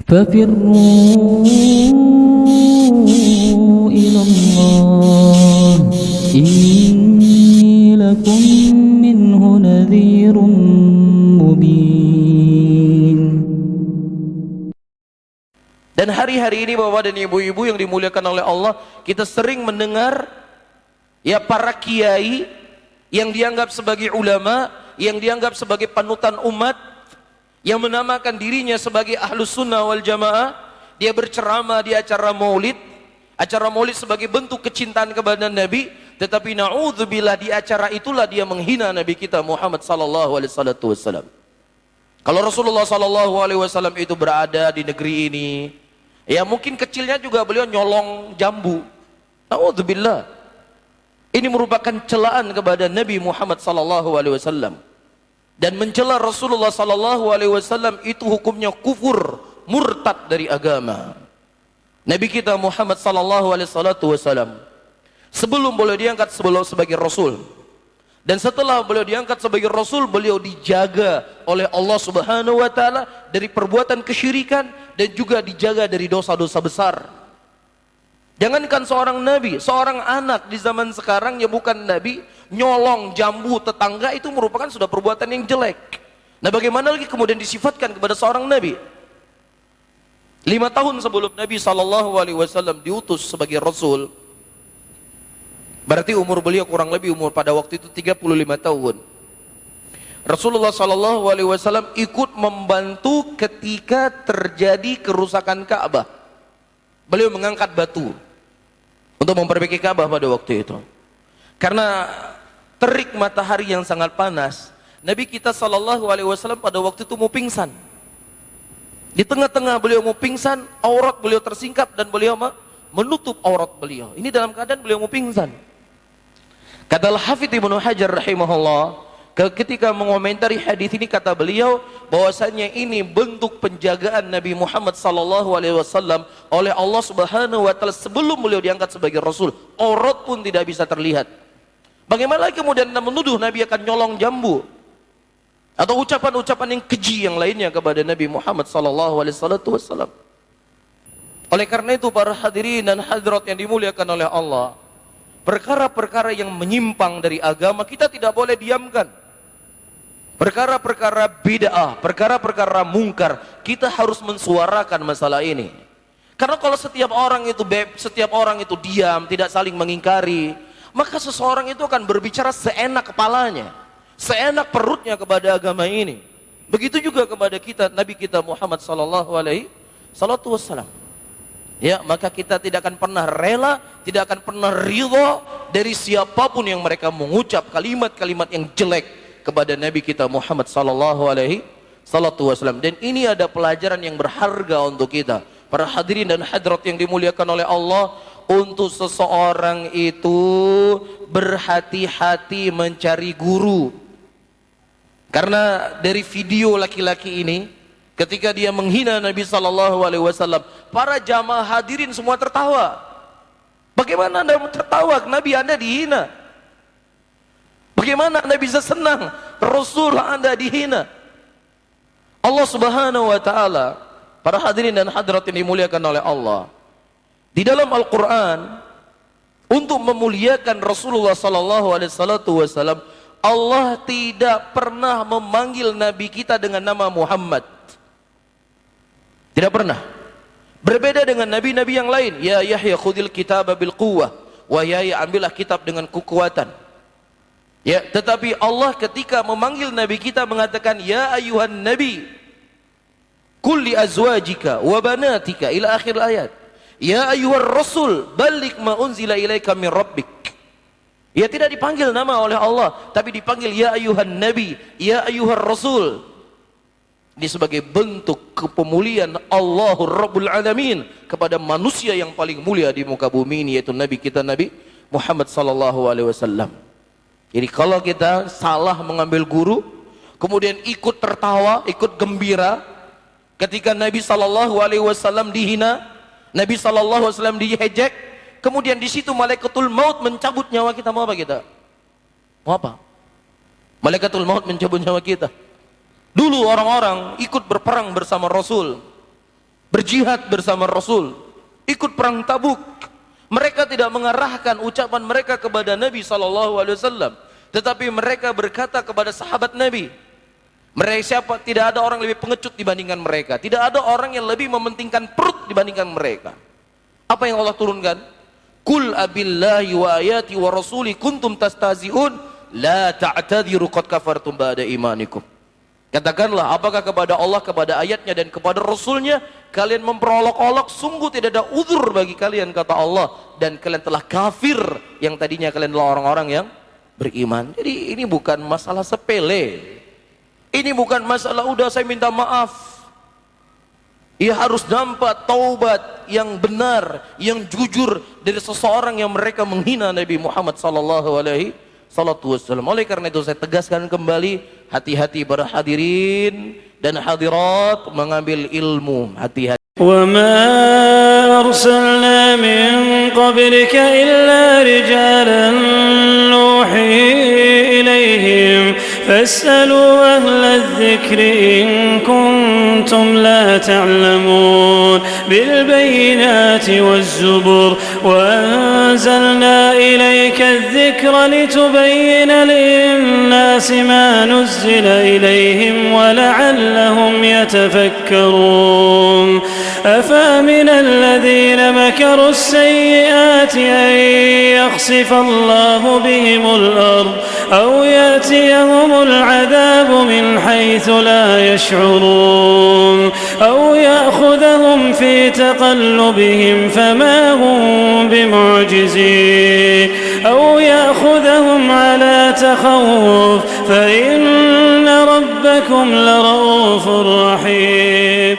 ففروا إلى الله إني لكم منه نذير مبين. Dan hari-hari ini Bapak dan Ibu-ibu yang dimuliakan oleh Allah, kita sering mendengar ya para kiai yang dianggap sebagai ulama, yang dianggap sebagai panutan umat, yang menamakan dirinya sebagai ahlus sunnah wal jamaah, dia berceramah di acara maulid sebagai bentuk kecintaan kepada Nabi, tetapi na'udzubillah di acara itulah dia menghina Nabi kita Muhammad sallallahu alaihi wasallam. Kalau Rasulullah sallallahu alaihi wasallam itu berada di negeri ini, ya mungkin kecilnya juga beliau nyolong jambu. Na'udzubillah. Ini merupakan celaan kepada Nabi Muhammad sallallahu alaihi wasallam. Dan mencela Rasulullah sallallahu alaihi wasallam itu hukumnya kufur, murtad dari agama. Nabi kita Muhammad sallallahu alaihi wasallam sebelum beliau diangkat sebagai rasul, dan setelah beliau diangkat sebagai rasul, beliau dijaga oleh Allah Subhanahu wa taala dari perbuatan kesyirikan dan juga dijaga dari dosa-dosa besar. Jangankan seorang nabi, seorang anak di zaman sekarang yang bukan nabi, nyolong jambu tetangga itu merupakan sudah perbuatan yang jelek. Nah, bagaimana lagi kemudian disifatkan kepada seorang nabi? 5 tahun sebelum Nabi sallallahu alaihi wasallam diutus sebagai rasul, berarti umur beliau kurang lebih umur pada waktu itu 35 tahun. Rasulullah sallallahu alaihi wasallam ikut membantu ketika terjadi kerusakan Ka'bah. Beliau mengangkat batu untuk memperbaiki Ka'bah pada waktu itu. Karena terik matahari yang sangat panas, Nabi kita sallallahu alaihi wasallam pada waktu itu mau pingsan. Di tengah-tengah beliau mau pingsan, aurat beliau tersingkap dan beliau menutup aurat beliau. Ini dalam keadaan beliau mau pingsan. Kata Al-Hafidz Ibnu Hajar rahimahullah, ketika mengomentari hadis ini, kata beliau bahwasanya ini bentuk penjagaan Nabi Muhammad sallallahu alaihi wasallam oleh Allah Subhanahu wa taala sebelum beliau diangkat sebagai rasul. Aurat pun tidak bisa terlihat. Bagaimana lagi kemudian Anda menuduh Nabi akan nyolong jambu atau ucapan-ucapan yang keji yang lainnya kepada Nabi Muhammad sallallahu alaihi wasallam? Oleh karena itu para hadirin dan hadirat yang dimuliakan oleh Allah, perkara-perkara yang menyimpang dari agama kita tidak boleh diamkan. Perkara-perkara bid'ah, perkara-perkara mungkar, kita harus mensuarakan masalah ini. Karena kalau setiap orang itu diam, tidak saling mengingkari, maka seseorang itu akan berbicara seenak kepalanya, seenak perutnya kepada agama ini. Begitu juga kepada kita, Nabi kita Muhammad sallallahu alaihi wasallam. Ya, maka kita tidak akan pernah rela, tidak akan pernah ridha dari siapapun yang mereka mengucap kalimat-kalimat yang jelek kepada Nabi kita Muhammad sallallahu alaihi wasallam. Dan ini ada pelajaran yang berharga untuk kita, para hadirin dan hadirat yang dimuliakan oleh Allah, untuk seseorang itu berhati-hati mencari guru. Karena dari video laki-laki ini, ketika dia menghina Nabi sallallahu alaihi wasallam, para jamaah hadirin semua tertawa. Bagaimana Anda tertawa? Nabi Anda dihina. Bagaimana Anda bisa senang? Rasul Anda dihina. Allah Subhanahu wa taala, para hadirin dan hadirat yang dimuliakan oleh Allah, di dalam Al-Qur'an untuk memuliakan Rasulullah sallallahu alaihi wasallam, Allah tidak pernah memanggil Nabi kita dengan nama Muhammad. Tidak pernah. Berbeda dengan nabi-nabi yang lain. Ya Yahya khudil kitaba bil quwwah, wa Yahya ambillah kitab dengan kekuatan. Ya, tetapi Allah ketika memanggil Nabi kita mengatakan ya ayuhan nabi qul li azwajika wa banatika ila akhir ayat. Ya ayuhar rasul balligh ma unzila ilaika min rabbik. Ya, tidak dipanggil nama oleh Allah, tapi dipanggil ya ayuhan nabi, ya ayuhar rasul. Ini sebagai bentuk kepemuliaan Allahur Rabbul Alamin kepada manusia yang paling mulia di muka bumi ini, yaitu Nabi kita Nabi Muhammad sallallahu alaihi wasallam. Jadi kalau kita salah mengambil guru, kemudian ikut tertawa, ikut gembira ketika Nabi sallallahu alaihi wasallam dihina, Nabi sallallahu alaihi wasallam diejek, kemudian di situ malaikatul maut mencabut nyawa kita, mau apa kita? Mau apa? Malaikatul maut mencabut nyawa kita. Dulu orang-orang ikut berperang bersama Rasul. berjihad bersama Rasul, ikut perang Tabuk. Mereka tidak mengarahkan ucapan mereka kepada Nabi SAW, tetapi mereka berkata kepada sahabat Nabi. Tidak ada orang lebih pengecut dibandingkan mereka. Tidak ada orang yang lebih mementingkan perut dibandingkan mereka. Apa yang Allah turunkan? Qul abillahi wa ayati wa rasuli kuntum tastazi'un la ta'tadiru qad kafartum ba'da imanikum. Katakanlah, apakah kepada Allah, kepada ayatnya dan kepada Rasulnya kalian memperolok-olok? Sungguh tidak ada uzur bagi kalian, kata Allah, dan kalian telah kafir yang tadinya kalian adalah orang-orang yang beriman. Jadi ini bukan masalah sepele. Ini bukan masalah udah saya minta maaf. Ia harus nampak taubat yang benar, yang jujur dari seseorang yang mereka menghina Nabi Muhammad SAW. Oleh karena itu saya tegaskan kembali, hati-hati para hadirin dan hadirat mengambil ilmu, hati-hati. وما أرسلنا من قبلك إلا رجالا نوحي إليهم فاسألوا أهل الذكر إن كنتم لا تعلمون بالبينات والزبر وأنزلنا إليك الذكر لتبين للناس ما نزل إليهم ولعلهم يتفكرون أفامن الذين مكروا السيئات أن يخسف الله بهم الأرض أو يأتيهم العذاب من حيث لا يشعرون أو يأخذهم في تقلبهم فما هم بمعجزين أو يأخذهم على تخوف فإن ربكم لرؤوف رحيم